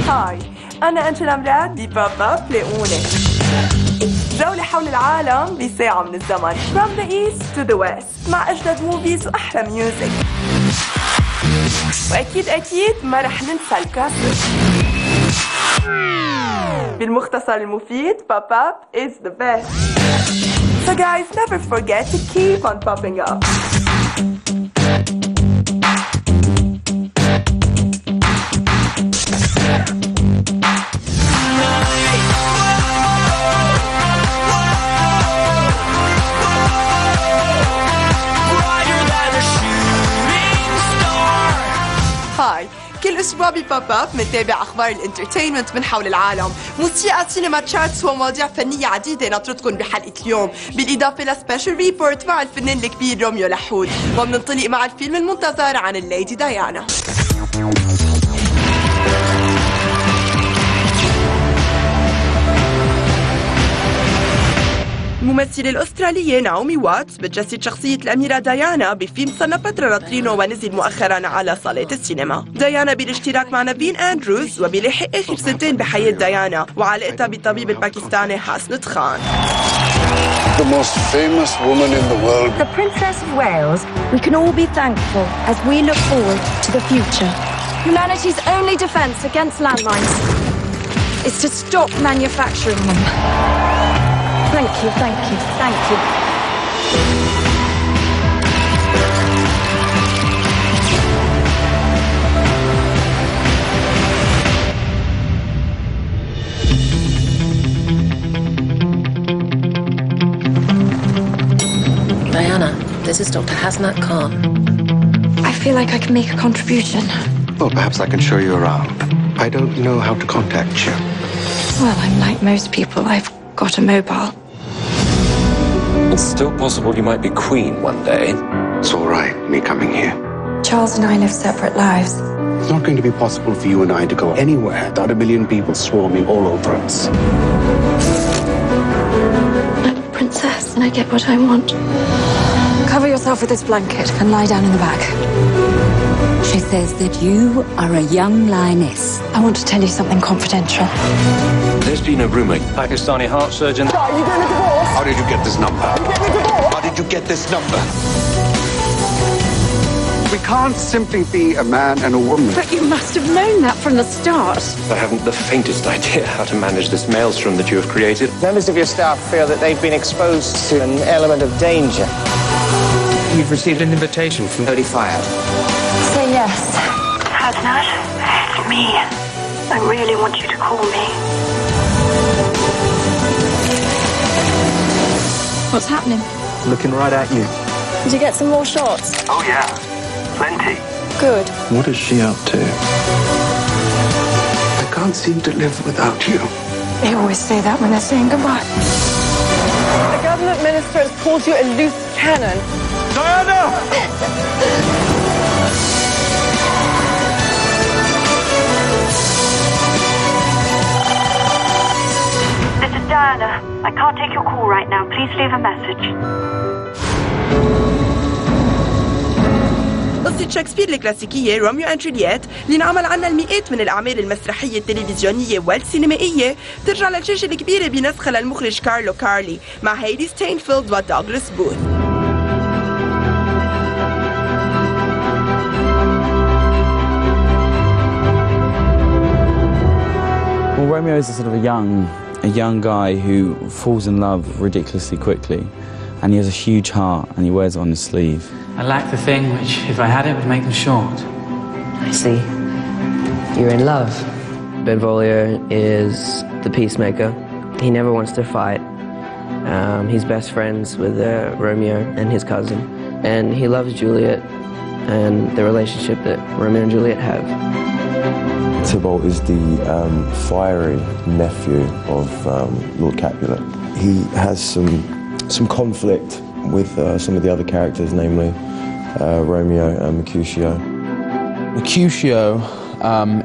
هاي، أنا أنجلا مراد بباب اب لاقوني. جولة حول العالم بساعة من الزمن From the East to the West مع أجدد موفيز وأحلى ميوزك. وأكيد ما رح ننسى الكاسب. بالمختصر المفيد باب اب is the best. So guys, never forget to keep on popping up. هاي، كل اسبوع بباب اب منتابع اخبار الانترتينمنت من حول العالم، موسيقى، سينما، تشارتس ومواضيع فنيه عديده نطردكم بحلقه اليوم، بالاضافه لسبيشال ريبورت مع الفنان الكبير روميو لحود، وبننطلق مع الفيلم المنتظر عن الليدي ديانا. الممثلة الأسترالية ناومي واتس بتجسد شخصية الأميرة ديانا بفيلم صنفت راترينو ونزل مؤخرا على صالات السينما. ديانا بالاشتراك مع نافين أندروز وبيلاحق آخر سنتين بحياة ديانا وعلاقتها بالطبيب الباكستاني حسنة خان. The most famous woman in the world. The Princess of Wales. We can all be thankful as we look forward to the future. Humanity's only defense against landmines is to stop manufacturing them. Thank you, thank you, thank you. Diana, this is Dr. Hasnat Khan. I feel like I can make a contribution. Well, perhaps I can show you around. I don't know how to contact you. Well, I'm like most people. I've got a mobile. It's still possible you might be queen one day. It's all right, me coming here. Charles and I live separate lives. It's not going to be possible for you and I to go anywhere without a million people swarming all over us. I'm a princess and I get what I want. Cover yourself with this blanket and lie down in the back. She says that you are a young lioness. I want to tell you something confidential. There's been a rumor. Pakistani heart surgeon. Are you getting a divorce? How did you get this number? Are you getting a divorce? How did you get this number? We can't simply be a man and a woman. But you must have known that from the start. I haven't the faintest idea how to manage this maelstrom that you have created. Members of your staff feel that they've been exposed to an element of danger. You've received an invitation from Holy Fire. Say yes. Hasnat, it's me. I really want you to call me. What's happening? Looking right at you. Did you get some more shots? Oh yeah, plenty. Good. What is she up to? I can't seem to live without you. They always say that when they're saying goodbye. The government minister has called you a loose cannon. Diana! This is Diana. I can't take your call right now. Please leave a message. قصة شكسبير الكلاسيكية روميو أند جولييت اللي انعمل عنها المئات من الأعمال المسرحية التلفزيونية والسينمائية ترجع للشاشة الكبيرة بنسخة للمخرج كارلو كارلي مع هايلي ستينفيلد ودوغلاس بوث. Well, Romeo is a sort of a young guy who falls in love ridiculously quickly, and he has a huge heart and he wears it on his sleeve. I lack the thing which, if I had it, would make them short. I see. You're in love. Benvolio is the peacemaker. He never wants to fight. He's best friends with Romeo and his cousin. And he loves Juliet and the relationship that Romeo and Juliet have. Tybalt is the fiery nephew of Lord Capulet. He has some conflict with some of the other characters, namely Romeo and Mercutio. Mercutio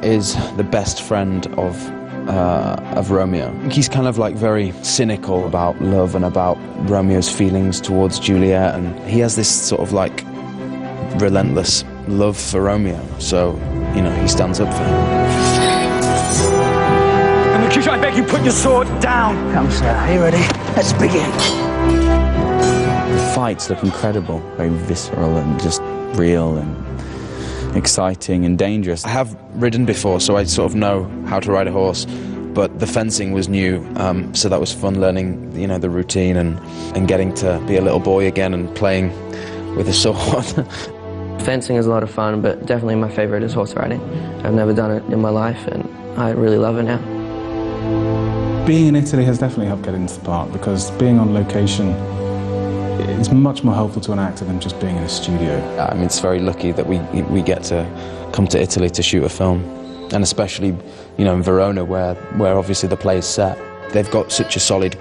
is the best friend of Romeo. He's kind of like very cynical about love and about Romeo's feelings towards Juliet, and he has this sort of like relentless love for Romeo. So, you know, he stands up for him. Mercutio, I beg you, put your sword down. Come, sir. Are you ready? Let's begin. The fights look incredible, very visceral and just real and exciting and dangerous. I have ridden before, so I sort of know how to ride a horse, but the fencing was new, so that was fun learning, you know, the routine and getting to be a little boy again and playing with a sword. Fencing is a lot of fun, but definitely my favorite is horse riding. I've never done it in my life, and I really love it now. Being in Italy has definitely helped get into the part, because being on location is much more helpful to an actor than just being in a studio. I mean, it's very lucky that we get to come to Italy to shoot a film, and especially, you know, in Verona, where obviously the play is set. They've got such a solid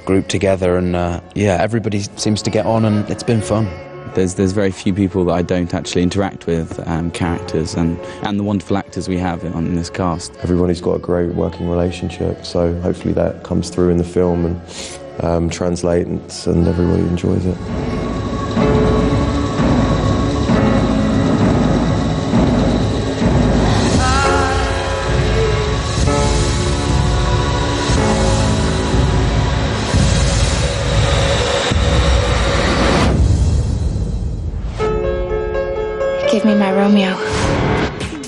group together, and yeah, everybody seems to get on, and it's been fun. There's very few people that I don't actually interact with, characters, and the wonderful actors we have in this cast. Everybody's got a great working relationship, so hopefully that comes through in the film and translates, and everybody enjoys it. Give me my Romeo.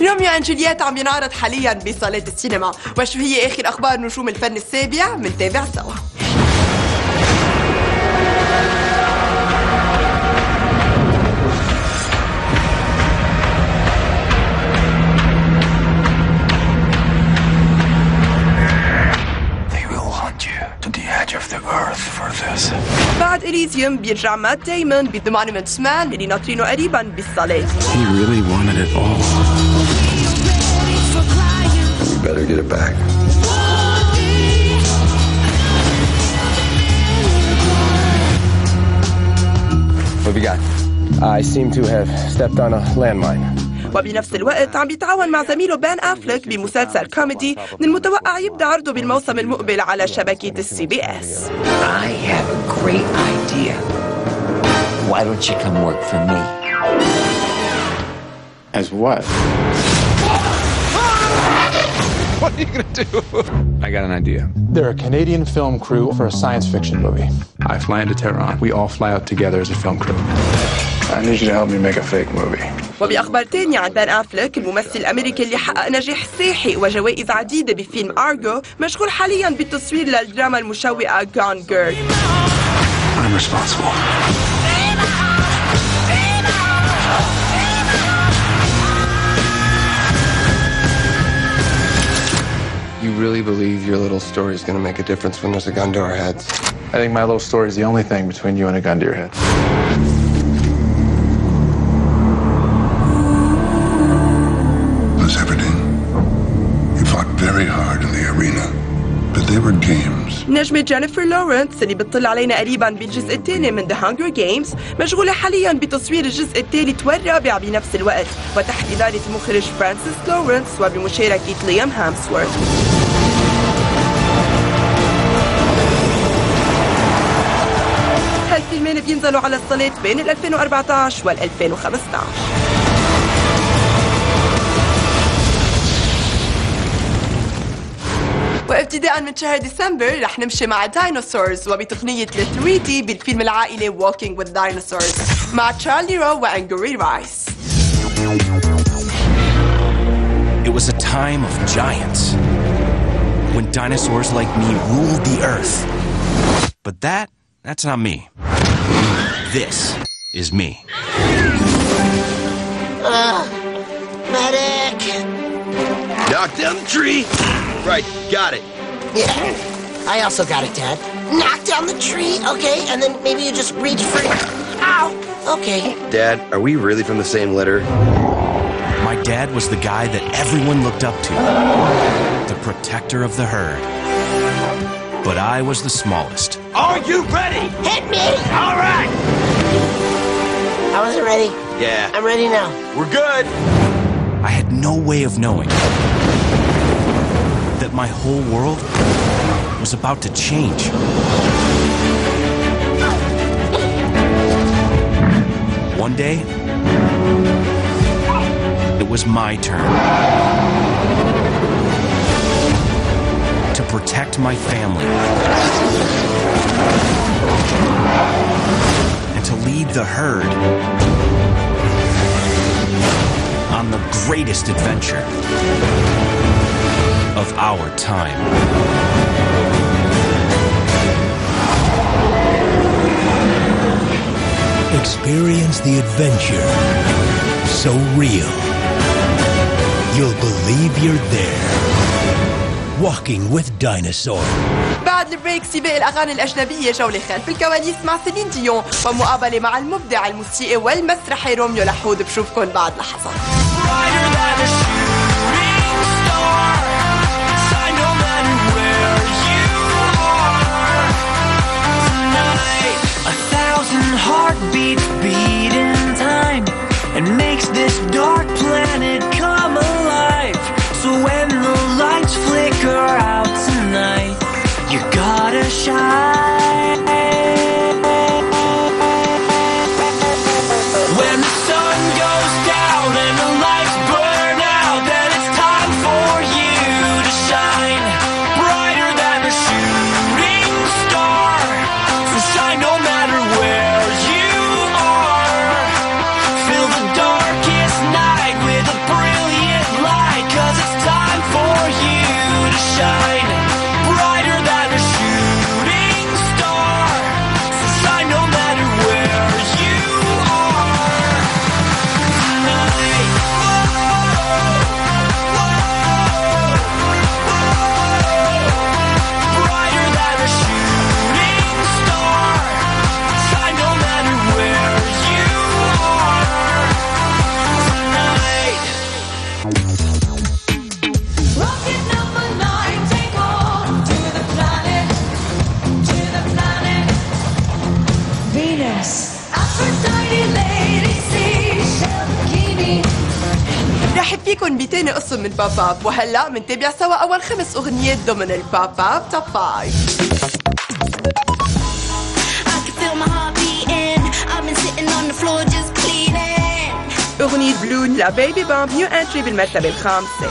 روميو أند جولييت عم ينعرض حاليا بصالات السينما، وشو هي آخر أخبار نجوم الفن السابع؟ منتابع سوا. بعد إليزيوم بيرجع مات دايمون بضمان مونت مان اللي ناطرينه قريبا بالصالات. He really wanted it all. We better get it back. What have you got? I seem to have stepped on a landmine. وبنفس الوقت عم بيتعاون مع زميله بان أفلك بمسلسل كوميدي من المتوقع يبدأ عرضه بالموسم المقبل على شبكة السي بي اس. I have a great idea. Why don't you come work for me? As what? What are you gonna do? I got an idea. They're a Canadian film crew for a science fiction movie. I fly into Tehran. We all fly out together as a film crew. I need you to help me make a fake movie. وبأخبار تانية عن بان أفلك الممثل الأمريكي اللي حقق نجاح ساحق وجوائز عديدة بفيلم أرجو، مشغول حاليا بالتصوير للدراما المشوقة Gone Girl. I'm responsible. You really believe your little story is going to make a difference when there's a gun to our heads? I think my little story is the only thing between you and a gun to your head. Very hard in the arena, but they were games. نجمة جينيفر لورنس اللي بتطل علينا قريبا بالجزء الثاني من The Hunger Games مشغولة حاليا بتصوير الجزء الثالث والرابع بنفس الوقت، وتحت إدارة المخرج فرانسيس لورنس وبمشاركة ليام هامسورث. هالفيلمين بينزلوا على الصالات بين 2014 وال 2015. وابتداء من شهر ديسمبر رح نمشي مع دايناصورز وبتقنية ال 3D بالفيلم العائلي Walking with Dinosaurs مع تشارلي رو وأنجوري رايس. It was a time of giants when dinosaurs like me ruled the earth. But that's not me. This is me. Medic! Knock down the tree! Right, got it. Yeah, I also got it, Dad. Knock down the tree, okay, and then maybe you just reach for it. Ow! Okay. Dad, are we really from the same litter? My dad was the guy that everyone looked up to. The protector of the herd. But I was the smallest. Are you ready? Hit me! All right! I wasn't ready. Yeah. I'm ready now. We're good. I had no way of knowing that my whole world was about to change. One day, it was my turn. protect my family and to lead the herd on the greatest adventure of our time. Experience the adventure so real. You'll believe you're there. Walking with Dinosaur. بعد البريك سباق الأغاني الأجنبية جولة خلف الكواليس مع سيلين ديون ومقابلة مع المبدع الموسيقي والمسرحي روميو لحود. بشوفكن بعد لحظات. Heartbeats beat in time and makes this dark planet come alive. So when the lights flicker out tonight, you gotta shine. When the sun goes down and the lights burn out, then it's time for you to shine brighter than a shooting star. So shine no matter where. Shine brighter than a shooting star. So shine no matter where you are tonight. Brighter than a shooting star. Shine no matter where you are tonight. Rocket number 9, take off to the planet, Venus. Aphrodite, lady, seashell bikini. رحب فيكن بتاني قسم من باب اب، وهلا منتابع سوا أول 5 أغنيات ضمن الباب اب توب 5. أغنية بلون لبيبي بامب نيو انتري بالمرتبة الخامسة.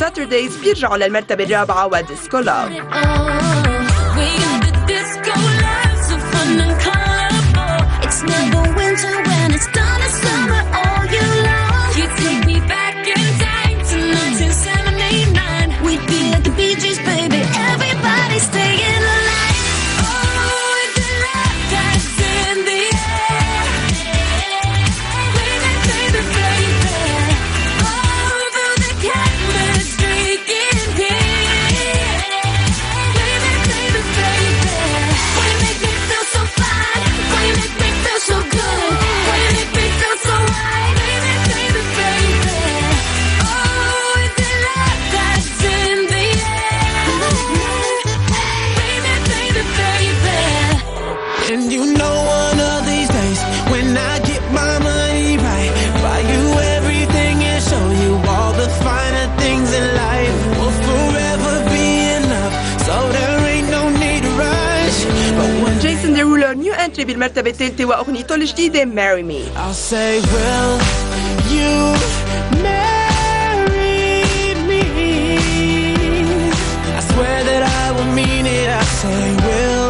Saturdays بيرجعوا للمرتبة الرابعة وديسكو لاف. انتري بالمرتبة الثالثة وأغنيته الجديدة Marry Me. I'll say will you marry me? I swear that I will mean it. I say will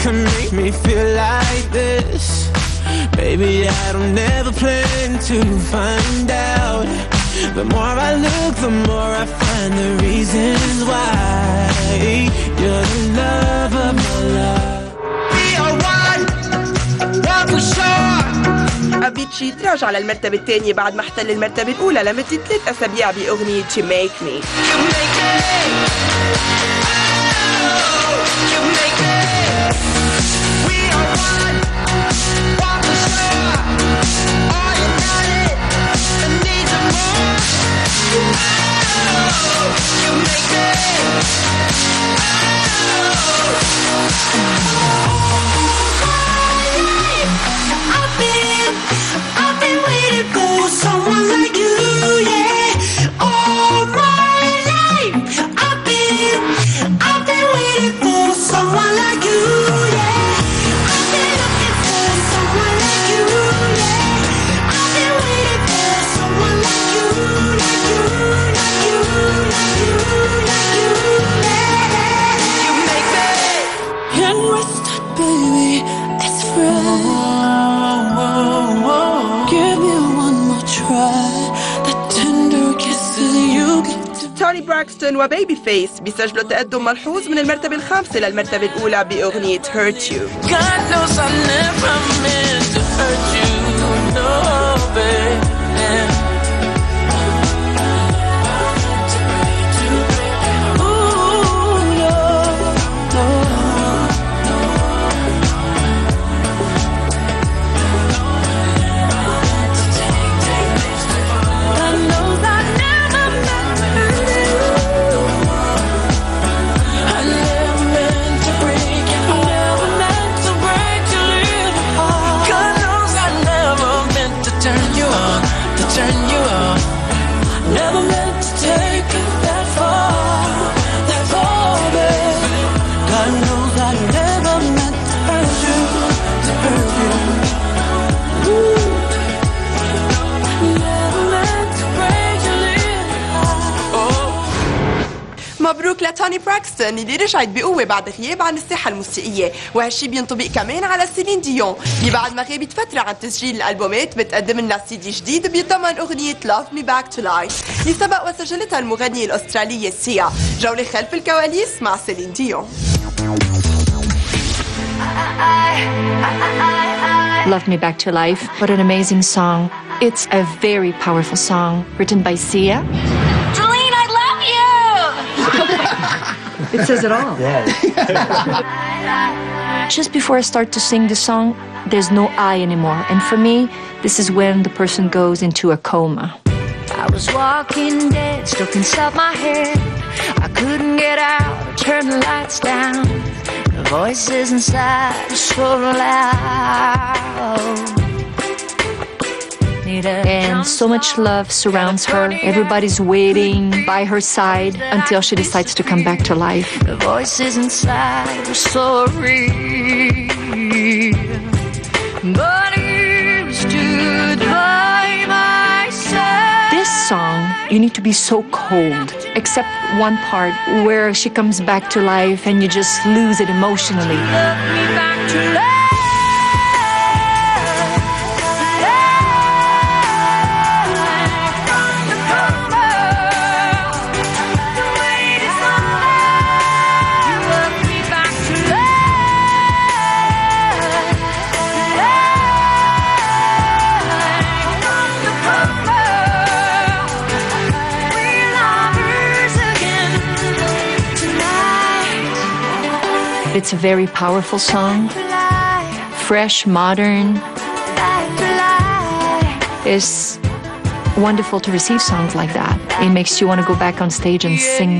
could make me feel like this. Baby, I don't ever plan to find out. The more I look, the more I find the reasons why. You're the love of my life. We are one for sure. أبيتشي تراجع للمرتبة الثانية بعد ما احتل المرتبة الأولى لمدة 3 أسابيع بأغنية You Make Me. I've been waiting for someone like you, yeah, all my life. I've been waiting for someone like you, yeah. I've been looking for someone like you, yeah. I've been waiting for someone like you, like you, like you, like you, like you, yeah. You make me and with that, baby, it's free. Give me one more try. That tender kisses you get. توني براكستون وبيبي فيس بيسجلوا تقدم ملحوظ من المرتبة الخامسة للمرتبة الأولى بأغنية Hurt You. God knows I never meant to hurt you, no, baby. مبروك لتوني براكستون اللي رجعت بقوة بعد غياب عن الساحة الموسيقية، وهالشي بينطبق كمان على سيلين ديون اللي بعد ما غابت فترة عن تسجيل الألبومات بتقدم لنا CD جديد بيتضمن أغنية Love Me Back to Life اللي سبق وسجلتها المغنية الأسترالية سيا. جولة خلف الكواليس مع سيلين ديون. Love Me Back to Life. What an amazing song. It's a very powerful song written by Sia. Jolene, I love you! It says it all. Just before I start to sing the song, there's no I anymore. And for me, this is when the person goes into a coma. I was walking dead, stuck inside my head. I couldn't get out, I turned the lights down. The voices inside were so loud. And so much love surrounds her. Everybody's waiting by her side until she decides to come back to life. The voices inside were so real. But you stood by my side. This song, you need to be so cold, except one part where she comes back to life and you just lose it emotionally. Love me back to life. It's a very powerful song, fresh, modern. It's wonderful to receive songs like that. It makes you want to go back on stage and sing.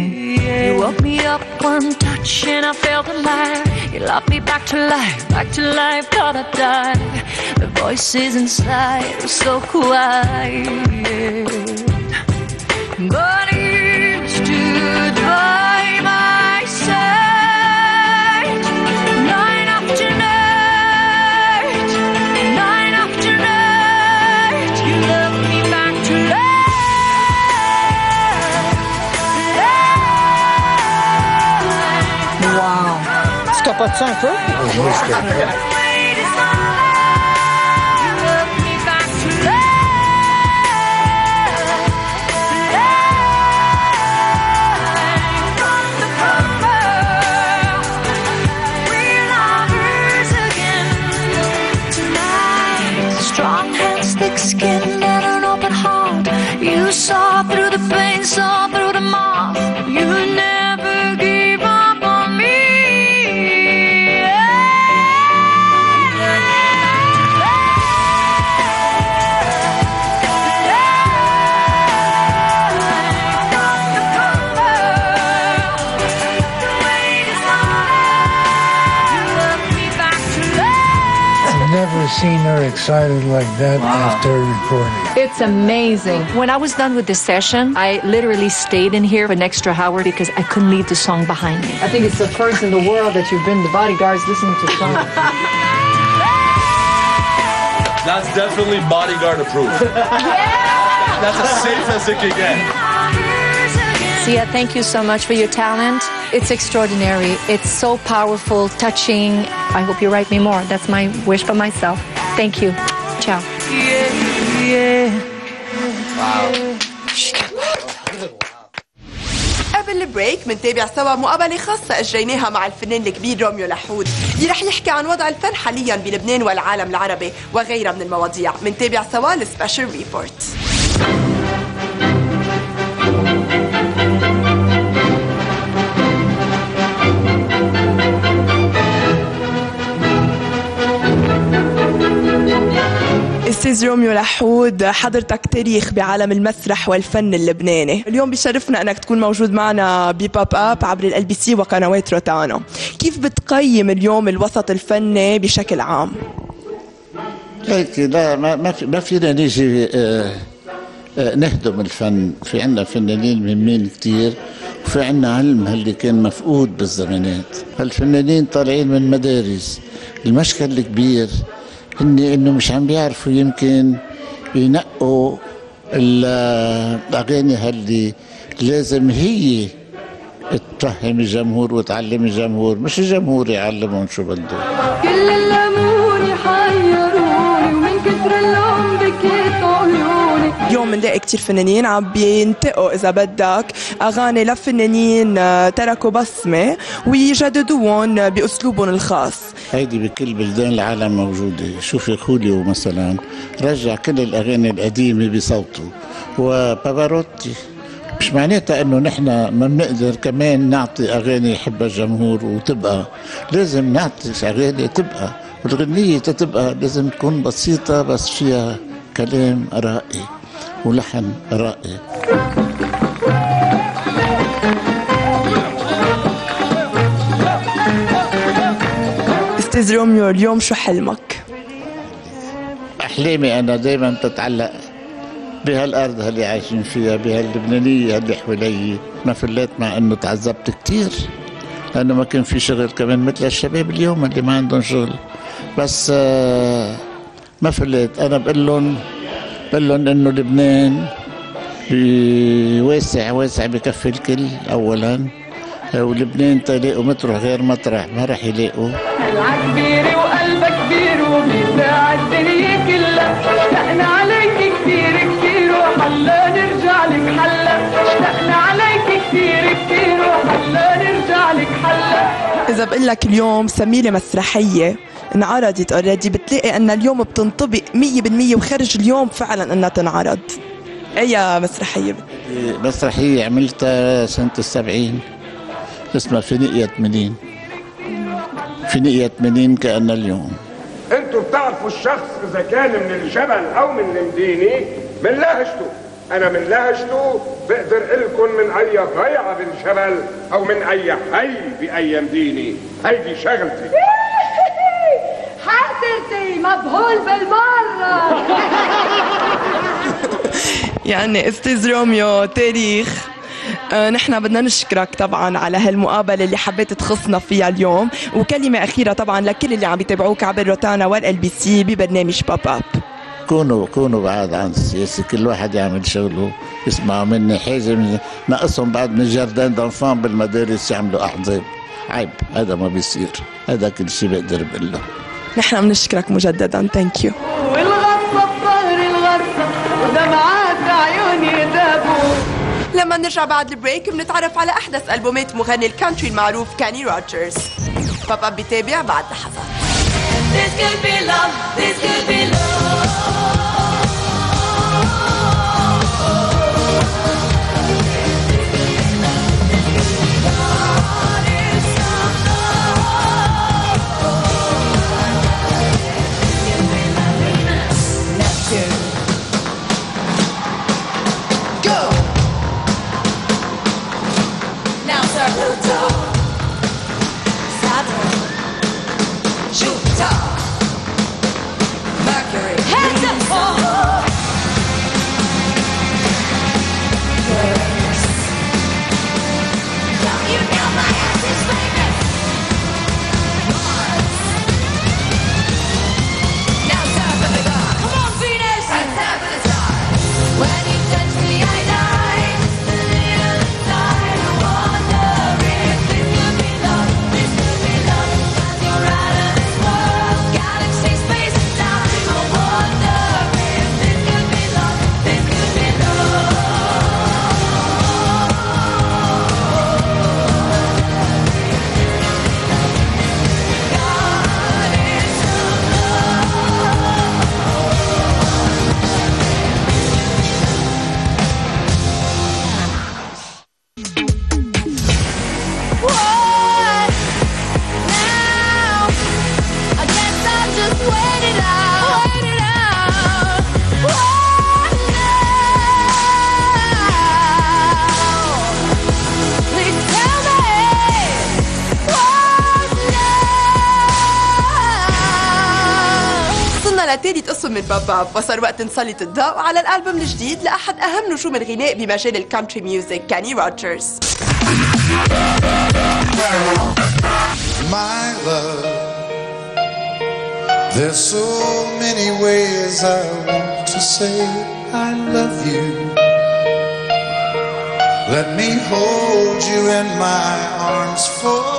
You woke me up one touch and I felt alive. You loved me back to life, thought I'd die. The voices inside were so quiet. But you stood by my side. that's simple. Strong hands, thick skin, and an open heart. You saw through the pain, saw through the moth. You never gave up on me. Never seen her excited like that after recording. It's amazing. When I was done with this session, I literally stayed in here for an extra hour because I couldn't leave the song behind me. I think it's the first in the world that you've been the bodyguards listening to songs. That's definitely bodyguard approved. Yeah! That's as safe as it can get. Sia, thank you so much for your talent. It's extraordinary. It's so powerful, touching. I hope you write me more. That's my wish for myself. Thank you. Ciao. قبل البريك منتابع سوا مقابلة خاصة أجريناها مع الفنان الكبير روميو لحود اللي رح يحكي عن وضع الفن حاليا بلبنان والعالم العربي وغيرها من المواضيع. منتابع سوا السبيشال ريبورت. أستاذ روميو لحود، حضرتك تاريخ بعالم المسرح والفن اللبناني. اليوم بيشرفنا أنك تكون موجود معنا بباب أب عبر الLBC وقنوات روتانا. كيف بتقيم اليوم الوسط الفني بشكل عام؟ هيك لا ما فينا نيجي نهدم الفن. في عنا فنانين مهمين كتير وفي عنا علم اللي كان مفقود بالزمانات. هالفنانين طالعين من مدارس. المشكل الكبير انه مش عم بيعرفوا يمكن ينقوا الاغاني اللي لازم هي تفهم الجمهور وتعلم الجمهور، مش الجمهور يعلمهم شو بده. كل اللمون يحيروني ومن كثر اللوم بكيت عيوني. اليوم بنلاقي كتير فنانين عم بينتقوا إذا بدك أغاني لفنانين تركوا بصمة ويجددوهم بأسلوبهم الخاص. هيدي بكل بلدان العالم موجودة. شوفي خوليو مثلا رجع كل الأغاني القديمة بصوته، وبافاروتي. مش معناتها انه نحن ما بنقدر كمان نعطي اغاني يحبها الجمهور وتبقى. لازم نعطي اغاني تبقى، والغنية تبقى لازم تكون بسيطة بس فيها كلام رائع ولحن رائع. أستاذ روميو، اليوم شو حلمك؟ أحلامي أنا دايما تتعلق بهالأرض اللي عايشين فيها، بهاللبنانية اللي حوالي. ما فليت مع أنه تعذبت كتير لأنه ما كان في شغل كمان مثل الشباب اليوم اللي ما عندهم شغل. بس ما فليت. أنا بقول لهم إنه لبنان واسع بكفي الكل أولا، ولبنان تلاقوا مطرح غير مطرح ما رح يلاقوا. قلعك كبير وقلبك كبير وبيساع الدنيا كلها. اشتقنا عليك كثير كثير وحلا نرجع لك حلا. اشتقنا عليك كثير وحلا نرجع لك حلا. إذا بقول لك اليوم سميلة مسرحية انعرضت اوريدي، بتلاقي أن اليوم بتنطبق 100% وخرج اليوم فعلا أنها تنعرض. أي مسرحية؟ مسرحية عملتها سنة 70 اسمها فينيقية 80. فينيقية 80 كأن اليوم. انتوا بتعرفوا الشخص اذا كان من الجبل او من المدينة من لهجته. انا من لهجته بقدر لكم من اي ضيعة بالجبل او من اي حي باي مدينة. هيدي شغلتي. حسرتي مبهول بالمرة. يعني أستاذ روميو تاريخ. نحن بدنا نشكرك طبعا على هالمقابلة اللي حبيت تخصنا فيها اليوم، وكلمة أخيرة طبعا لكل اللي عم يتابعوك عبر روتانا والLBC ببرنامج باب أب. كونوا بعاد عن السياسة، كل واحد يعمل شغله. يسمعوا مني حاجة ناقصهم بعد من جاردان دانفان بالمدارس يعملوا أحزاب. عيب، هذا ما بيصير. هذا كل شيء بقدر بقول له. نحن بنشكرك مجددا. ثانك يو. والغصة بظهر الغصة ودمعات عيوني دابوا. لما نرجع بعد البريك بنتعرف على احدث البومات مغني الكانتري المعروف كاني روجرز. باب اب بيتابع بعد لحظات. This could be love, this could be love. لثالث قسم من باب اب، وصار وقت نسلط الضوء على الالبوم الجديد لاحد اهم نجوم الغناء بمجال الكانتري ميوزك كاني روجرز. My love, there's so many ways I want to say I love you. Let me hold you in my arms forevermore.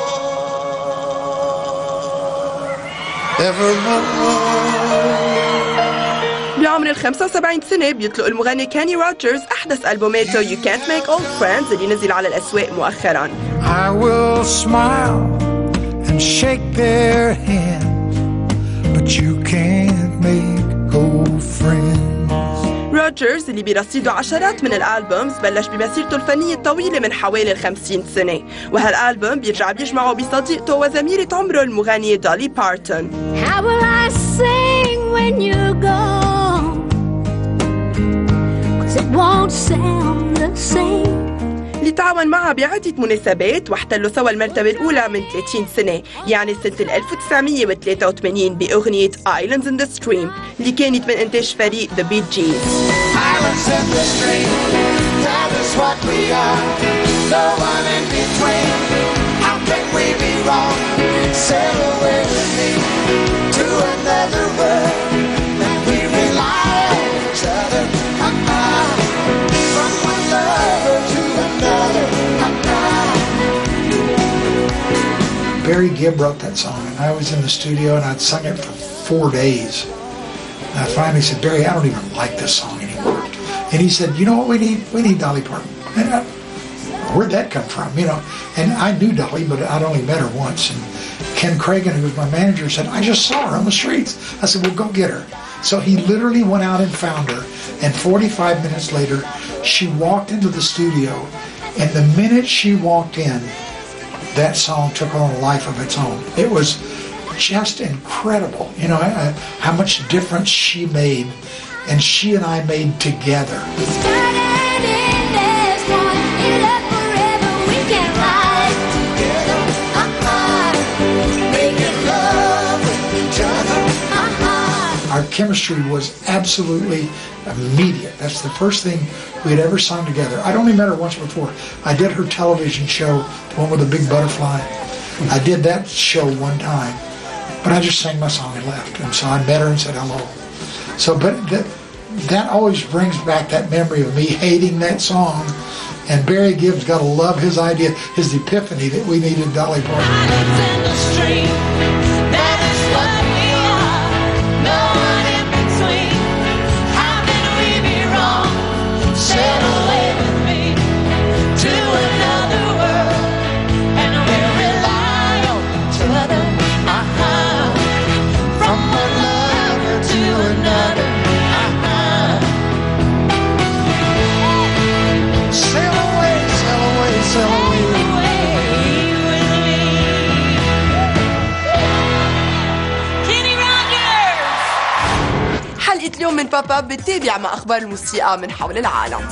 بعمر ال 75 سنة بيطلق المغني كاني روجرز أحدث ألبوماته You Can't Make Old Friends اللي نزل على الأسواق مؤخراً. I will smile and shake their hands, but you can't make old friends. روجرز اللي برصيده عشرات من الألبومز بلش بمسيرته الفنية الطويلة من حوالي 50 سنة، وهالألبوم بيرجع بيجمعه بصديقته وزميلة عمره المغنية دولي بارتون. How will I sing when you're gone? 'Cause it won't sound the same. اللي تعاون معها بعدة مناسبات واحتلوا سوا المرتبة الأولى من 30 سنة، يعني سنة 1983 بأغنية Islands in the Stream اللي كانت من إنتاج فريق The Bee Gees. Islands in the stream, that is what we are. No one in between. How can we be wrong? Sail away with me to another world. And we rely on each other. From one lover to another. Barry Gibb wrote that song, and I was in the studio and I'd sung it for 4 days. And I finally said, Barry, I don't even like this song anymore. And he said, you know what we need? We need Dolly Parton. And where'd that come from? You know, and I knew Dolly, but I'd only met her once. And Ken Cragen, who was my manager, said, I just saw her on the streets. I said, well, go get her. So he literally went out and found her. And 45 minutes later, she walked into the studio. And the minute she walked in, that song took on a life of its own. It was just incredible, you know, how much difference she made, and she and I made together. Our chemistry was absolutely immediate. That's the first thing we had ever sung together. I'd only met her once before. I did her television show, the one with the big butterfly. I did that show one time, but I just sang my song and left. And so I met her and said hello. So, but that always brings back that memory of me hating that song. And Barry Gibb's got to love his idea, his epiphany that we needed Dolly Parton. اليوم من باب اب بتتابع مع اخبار الموسيقى من حول العالم.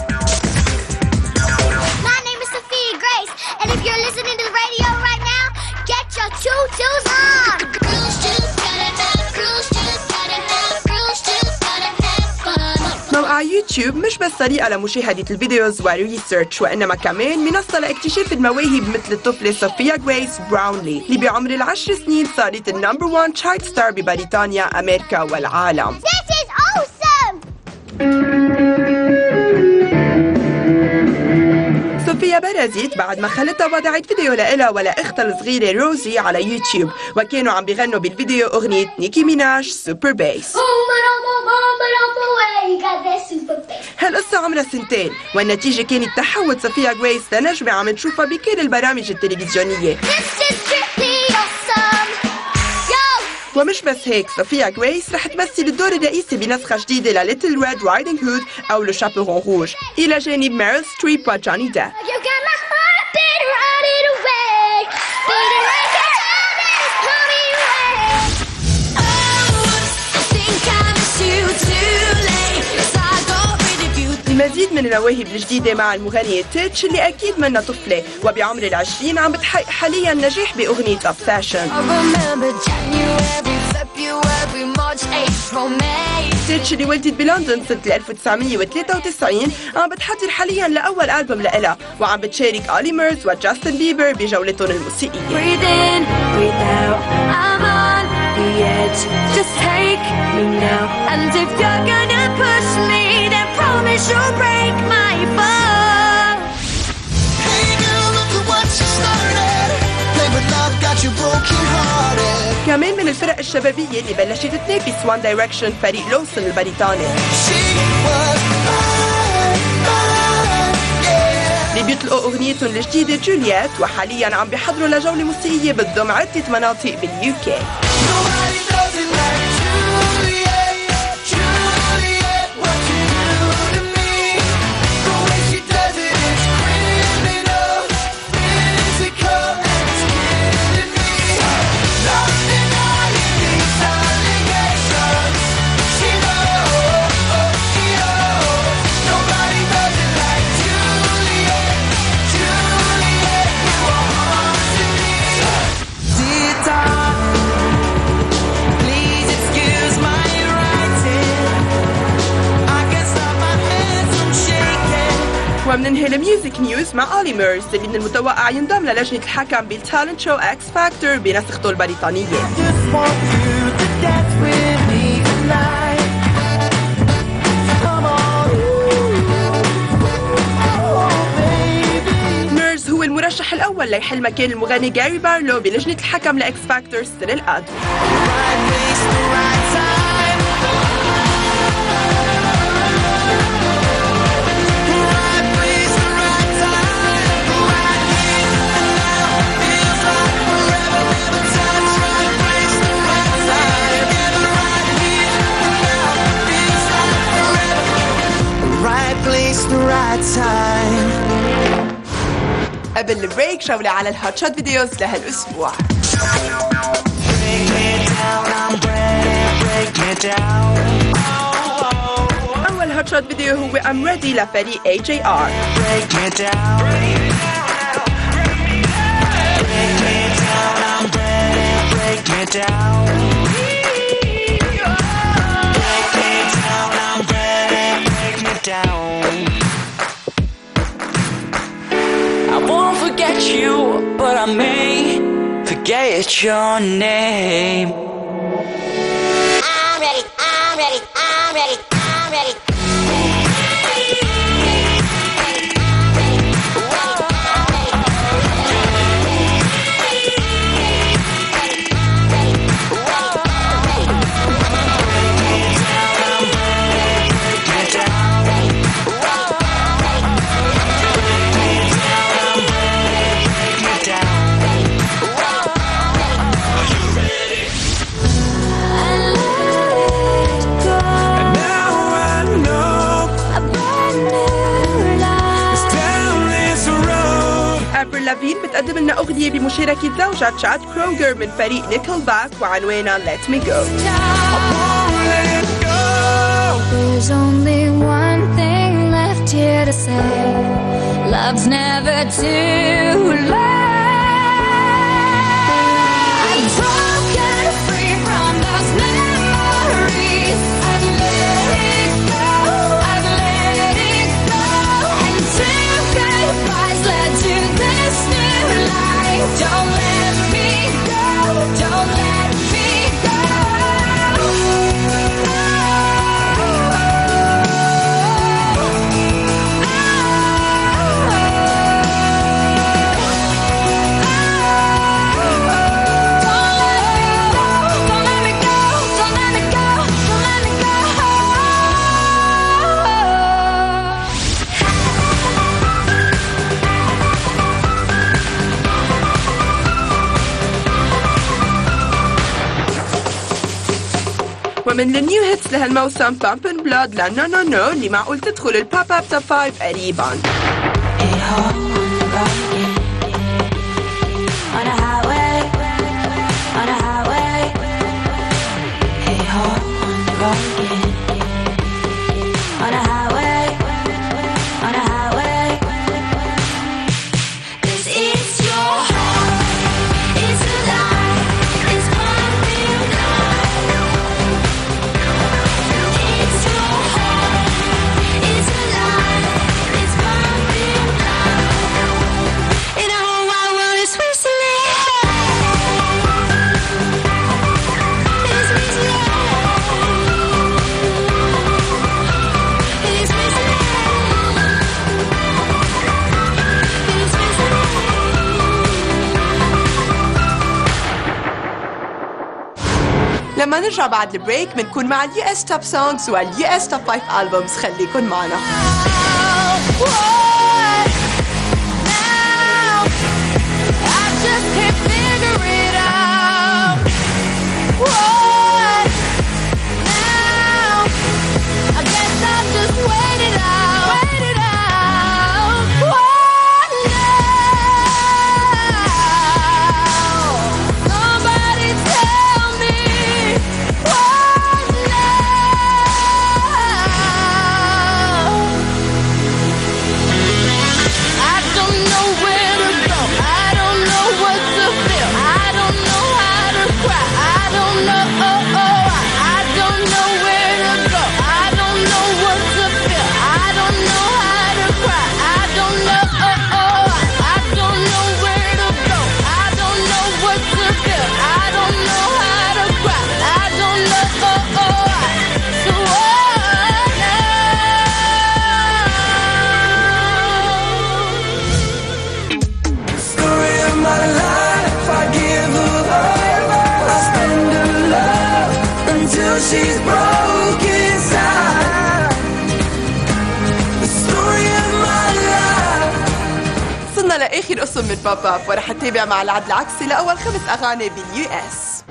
My name is Sophia Grace, and if you're listening to the radio right now, get your tutus on. Cruise juice, gotta have cruise juice, gotta have cruise juice, gotta have fun. موقع يوتيوب مش بس طريقة لمشاهدة الفيديوز وريسيرش، وإنما كمان منصة لاكتشاف المواهب مثل الطفلة صوفيا غريس براونلي اللي بعمر ال10 سنين صارت النمبر 1 تشارت ستار ببريطانيا، أمريكا والعالم. صوفيا برزت بعد ما خالتها وضعت فيديو لإلها ولأختها الصغيرة روزي على يوتيوب، وكانوا عم بيغنوا بالفيديو أغنية نيكي ميناج سوبر بيس. هالقصة عمرها 2 سنين، والنتيجة كانت تحول صوفيا غريس لنجمة عم نشوفها بكل البرامج التلفزيونية. ومش بس هيك، صوفيا غريس رح تمثل الدور الرئيسي بنسخة جديدة لليتل ريد رايدنج هود أو لو شابرون روج، إلى جانب ميريل ستريب وجوني ديب. المزيد من المواهب الجديدة مع المغنية تيتش اللي أكيد منها طفلة وبعمر ال20 عم بتحقق حاليا نجاح بأغنية أبسيشن. تيتش اللي ولدت بلندن سنة 1993 عم بتحضر حاليا لأول ألبوم لإلها، وعم بتشارك آلي ميرز وجاستن بيبر بجولتهم الموسيقية. Just take me now, and if you're gonna push me, then promise you'll break my fall. Hey girl, look at what you started. Play with love, got you broken hearted. كمان من الفرق الشبابية اللي بلشت تنافس وان دايركشن فريق لوسن البريطاني اللي بيطلقوا أغنيتهم الجديدة جولييت، وحاليا عم بيحضروا لجولة موسيقية بتضم عدة مناطق باليو كي. ومننهي الميوزك نيوز مع آلي ميرز اللي من المتوقع ينضم للجنة الحكم بالتالنت شو اكس فاكتور بنسخته البريطانية. ميرز هو المرشح الأول ليحل مكان المغني جاري بارلو بلجنة الحكم لإكس فاكتور السنة القادمة. قبل البريك جولة على الهوت شوت فيديوز لهالأسبوع. أول هوت شوت فيديو هو I'm Ready لفريق AJR. You, but I may forget your name. I'm ready, I'm ready, I'm ready, I'm ready. لافين بتقدم لنا أغنية بمشاركة زوجها تشاد كروجر من فريق نيكل باك وعنوانها Let Me Go. There's only one thing left here to say. Love's never too late. I'm broken free from those memories. I've let it go. I've let it go. And two goodbyes led to this new life. Don't let me go. Don't let me go. ومن النيو هيتس لهالموسم بامبن بلاد لنو نو نو اللي معقول تدخل البوب اب توب 5 قريبا. لما نرجع بعد البريك بنكون مع اليو اس توب سونجز واليو اس توب 5 ألبومز. خليكن معنا. She's broken inside. The story of my life. وصلنا لآخر قسم من بوب اب ورح نتابع مع العد العكسي لأول 5 أغاني باليو اس.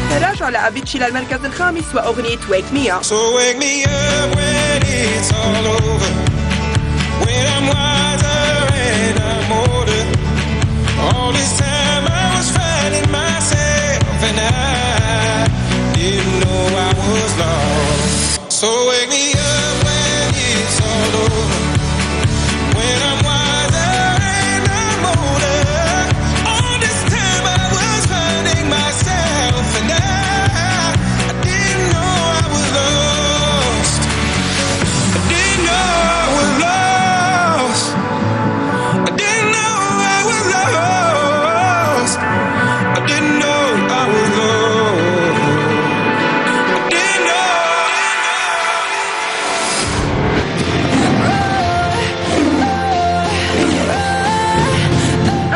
تراجع لأفيتشي للمركز الخامس وأغنية Wake Me Up. So wake me up when it's all over. When I'm wiser and I'm older. All this time I was finding myself and I didn't know I was lost. So wake me up when it's all over. When I'm wiser and I'm older. All this time I was finding myself and I didn't know I was lost. I didn't know I was lost. I didn't know I was lost. I didn't know I was lost. I didn't know.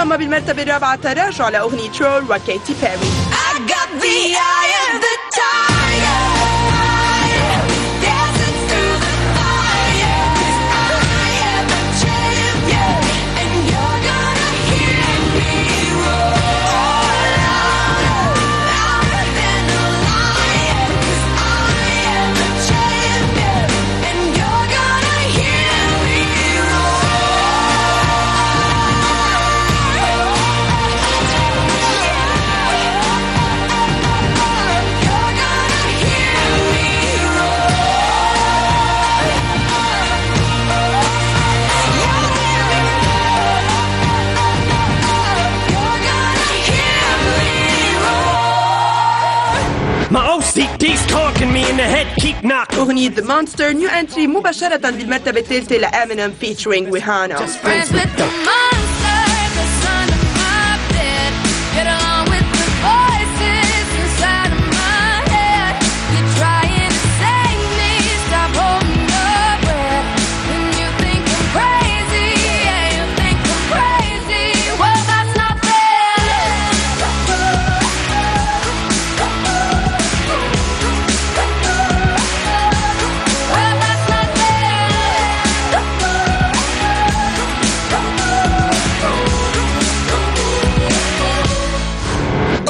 أما بالمرتبة الرابعة تراجع لأغنية رول وكيتي بيري. I got the eye of the tiger. Dancing through the fire. 'Cause I am a champion. And you're gonna hear me roar louder, louder than a lion. CD's talking me in the head, keep knocking. أغنية The Monster New Entry مباشرة بالمرتبة الثالثة لأمينيم featuring Rihanna. Friends with the monster that's under my bed. Get along with the voices inside of my head. You're trying to save me, stop holding your breath. When you think I'm crazy, yeah, you think I'm crazy. Well, that's not fair. Well, that's not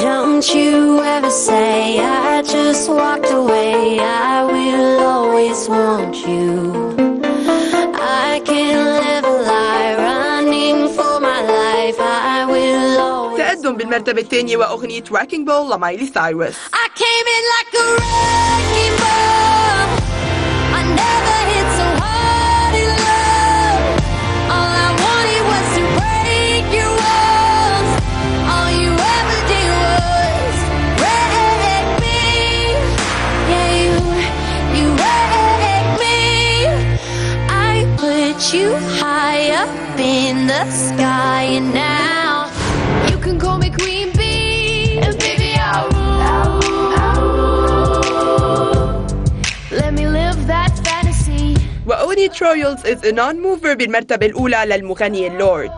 Don't you ever say I just walked away. I will always want you. I can't live a lie running for my life. I will always. تقدم بالمرتبة الثانية وأغنية Wrecking Ball لمايلي سايروس. I came in like a wrecking ball. I never hit so hard in love. All I wanted was to break your walls. All you ever did was wreck me. Yeah, you wrecked me. I put you high up in the sky, and now you can call me Queen Bee. And baby, I'll rule. Let me live that fantasy. وأغنية Royals is a non-mover بالمرتبة الأولى للمغني اللورد.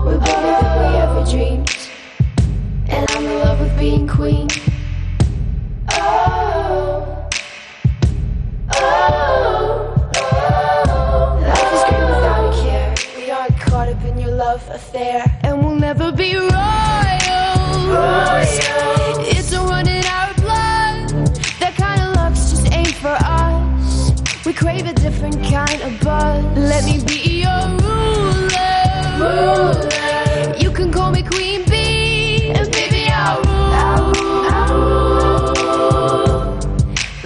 We're better than we ever dreamed. And I'm in love with being queen. Life is great without a care. We aren't caught up in your love affair. And we'll never be royals. It's a run in our blood. That kind of luck's just ain't for us. We crave a different kind of buzz. Let me be your ruler. You can call me Queen Bee. And baby, I'll rule.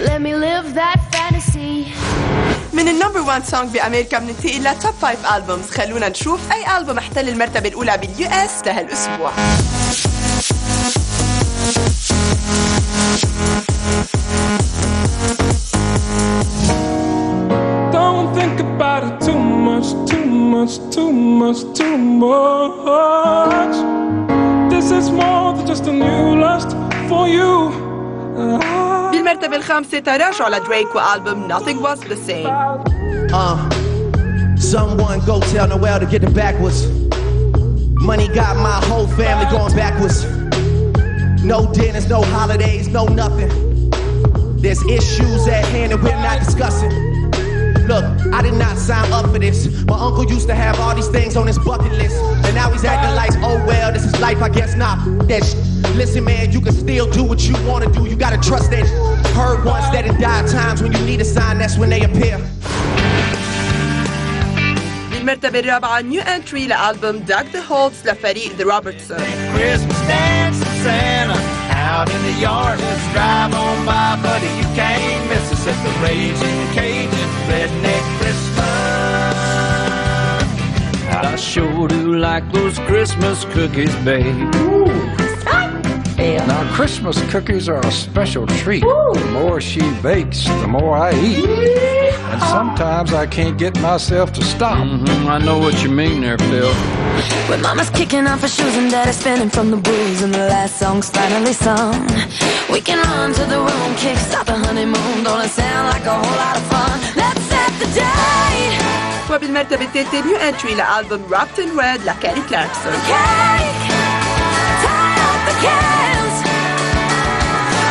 Let me live that fantasy. من النمبر 1 سونج بأمريكا بننتقل لتوب 5 ألبومز. خلونا نشوف أي ألبوم احتل المرتبة الأولى باليو اس لهالأسبوع. Don't think about it too much, too much, too much, too much. This is more than just a new lust for you. بالمرتبة الخامسة تراجع لدريك وألبوم Nothing Was The Same. Someone go tell Noel to get it backwards. Money got my whole family going backwards. No dinners, no holidays, no nothing. There's issues at hand that we're not discussing. Look, I did not sign up for this. My uncle used to have all these things on his bucket list. And now he's acting like, oh well, this is life, I guess not. That listen, man, you can still do what you want to do. You gotta trust that. Heard once that in dire times when you need a sign, that's when they appear. بالمرتبة الرابعة نيو انتري لألبوم Dug the Holes لفريق The Robertson. Christmas dance with Santa out in the yard. Let's drive on by, buddy. You can't miss us at the Raging Cajun Redneck Christmas. I sure do like those Christmas cookies, babe. Now, Christmas cookies are a special treat. The more she bakes, the more I eat. And sometimes I can't get myself to stop. I know what you mean there, Phil. When mama's kicking off her shoes and daddy's spinning from the booze and the last song's finally sung, we can run to the room, kick start the honeymoon. Don't it sound like a whole lot of fun? Let's set the date. وبالمرتبة الثالثة نيو انتري لألبوم Wrapped in Red لكاري كلاركسون.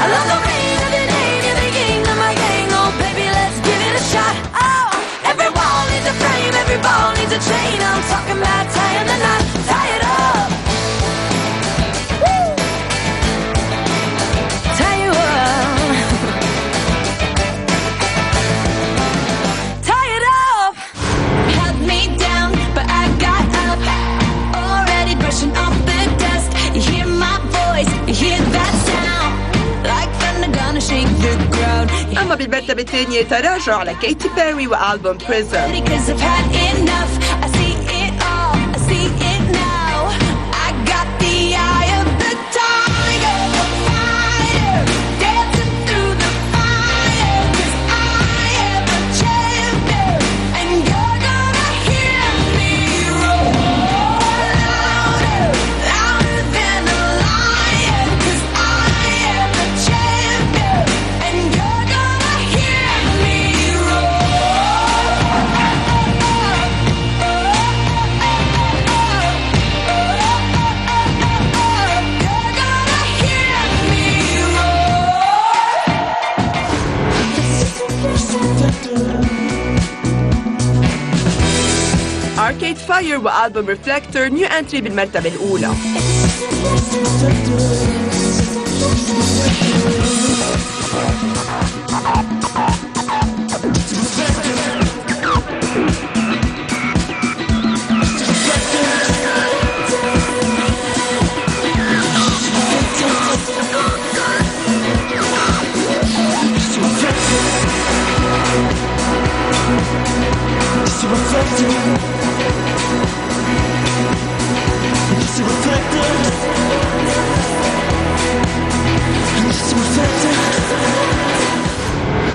I love the rain of your name, you're the yin of my gang. Oh baby, let's give it a shot. Oh, every wall needs a frame, every ball needs a chain. I'm talking about tying the knot, tie it up. Woo! Tie you up. Tie it up. Held me down, but I got up. Already brushing off the dust. You hear my voice, you hear that sound. Like thunder gonna shake the ground. أما بالمرتبة الثانية تراجع لكيتي بيري وألبوم Prison. Because I've had enough. I see it all, I see it now. I got the eye of the tiger, fighter. Here وألبوم ريفلكتور نيو انتري بالمرتبة الأولى.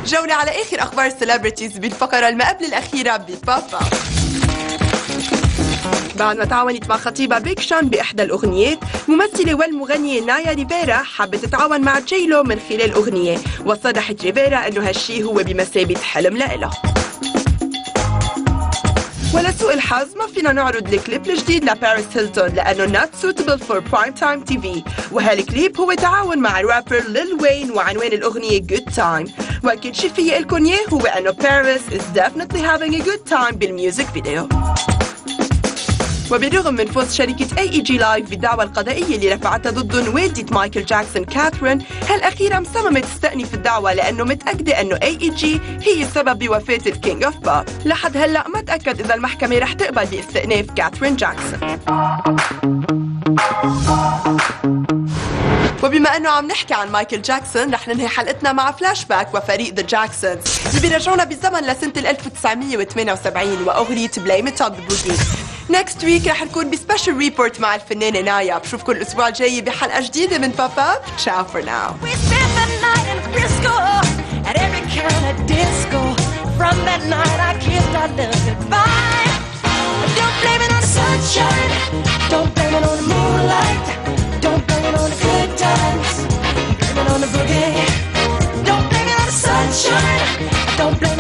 جولة على آخر أخبار السليبرتيز بالفقرة المقابل الأخيرة ببابا. بعد ما تعاونت مع خطيبها بيك شان بإحدى الأغنيات، الممثلة والمغنية نايا ريفيرا حبت تتعاون مع جيلو من خلال أغنية، وصرحت ريفيرا إنه هالشي هو بمثابة حلم لإلها. ولسوء الحظ ما فينا نعرض الكليب الجديد لباريس هيلتون لأنه not suitable for prime time TV، وهالكليب هو تعاون مع الرابر ليل وين وعنوان الأغنية good time، وكل شي فيي إلكن إياه هو أنه باريس is definitely having a good time بالميوزك فيديو. وبالرغم من فوز شركة AEG لايف بالدعوى القضائية اللي رفعتها ضدهم والدة مايكل جاكسون كاثرين، هالأخيرة مصممة تستأنف الدعوى لأنه متأكدة أنه AEG هي السبب بوفاة الكينج أوف بوب. لحد هلأ ما تأكد إذا المحكمة رح تقبل باستئناف كاثرين جاكسون. وبما انه عم نحكي عن مايكل جاكسون، رح ننهي حلقتنا مع فلاش باك وفريق ذا جاكسونز اللي بيرجعونا بالزمن لسنة 1978 واغنية بلايم ات اون ذا بوجي. نكست ويك رح نكون بسبيشال ريبورت مع الفنانة نايا. بشوفكم الاسبوع الجاي بحلقة جديدة من بوب اب. تشاو فور ناو. Don't blame it on the moonlight. Don't blame it on the good times. Blame it on the boogie. Don't blame it on the sunshine. Don't blame